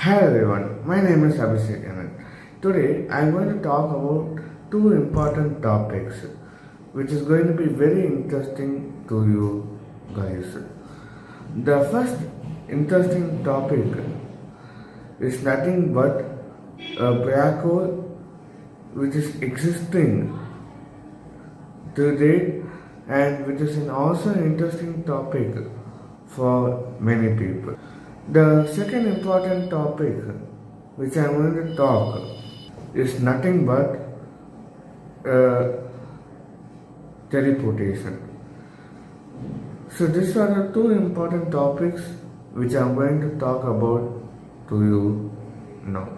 Hi everyone, my name is Abhishek Anand. Today I am going to talk about two important topics which is going to be very interesting to you guys. The first interesting topic is nothing but a black hole which is existing today and which is an also interesting topic for many people. The second important topic which I am going to talk is nothing but teleportation. So these are the two important topics which I am going to talk about to you now.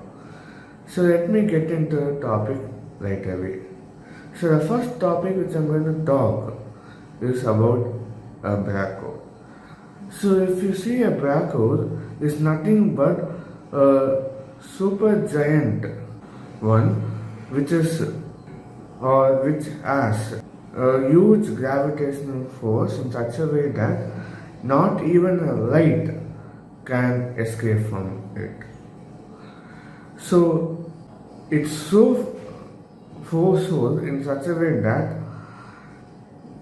So let me get into the topic right away. So the first topic which I am going to talk is about a black hole. So if you see a black hole, it's nothing but a super giant one which has a huge gravitational force in such a way that not even a light can escape from it. So it's so forceful in such a way that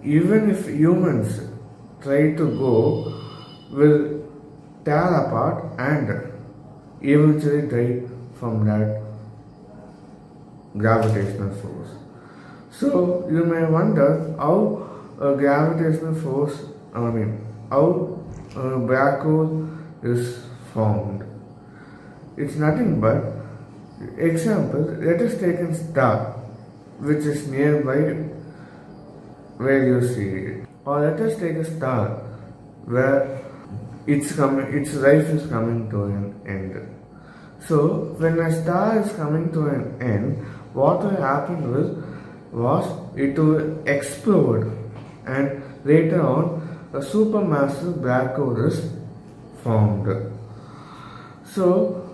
even if humans try to go, will tear apart and eventually die from that gravitational force. So you may wonder how a gravitational force, how a black hole is formed. It's nothing but, example, let us take a star which is nearby where you see it, or let us take a star where its life is coming to an end. So when a star is coming to an end, what will happen was it will explode, and later on a supermassive black hole is formed. So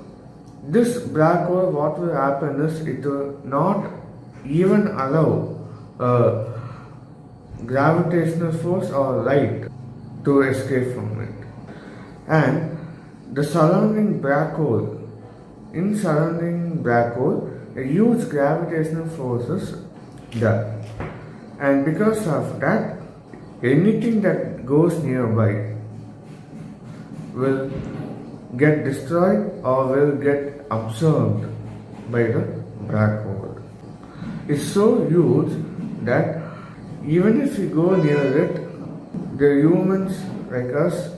this black hole, what will happen is it will not even allow gravitational force or light to escape from it. And the surrounding black hole, in surrounding black hole, a huge gravitational force is there. And because of that, anything that goes nearby will get destroyed or will get absorbed by the black hole. It's so huge that even if we go near it, the humans like us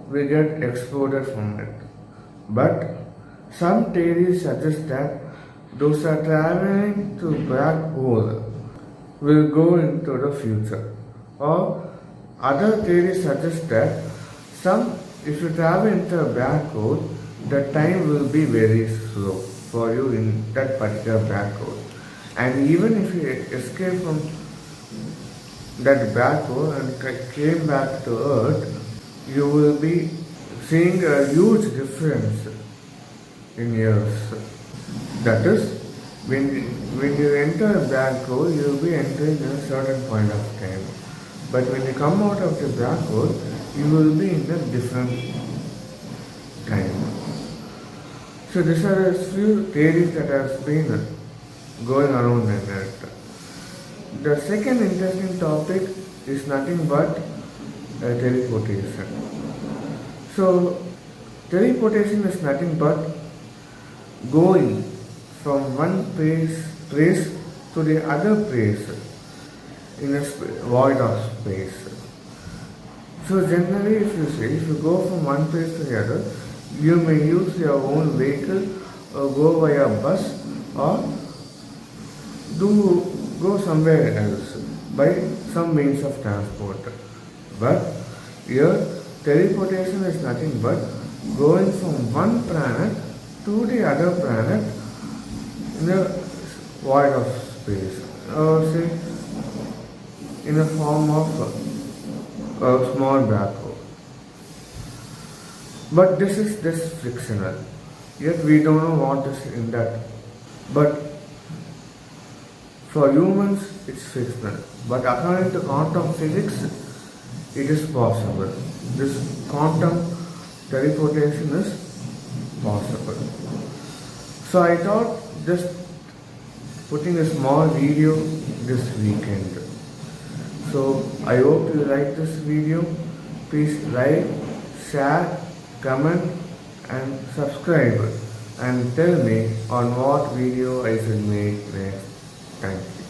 will get exploded from it. But some theories suggest that those are traveling to black hole will go into the future. Or other theories suggest that if you travel into a black hole, the time will be very slow for you in that particular black hole. And even if you escape from that black hole and came back to Earth, you will be seeing a huge difference in years. That is, when you enter a black hole, you will be entering a certain point of time. But when you come out of the black hole, you will be in a different time. So these are a few theories that have been going around in it. The second interesting topic is nothing but teleportation. So teleportation is nothing but going from one place to the other place in a void of space. So generally, if you go from one place to the other, you may use your own vehicle or go via bus or go somewhere else by some means of transport. But here, teleportation is nothing but going from one planet to the other planet in a void of space, or say in a form of a small black hole. But this is just frictional. Yet we don't know what is in that. But for humans, it's fictional. But according to quantum physics, it is possible. This quantum teleportation is possible. So I thought just putting a small video this weekend. So I hope you like this video. Please like, share, comment and subscribe and tell me on what video I should make next. Thank you.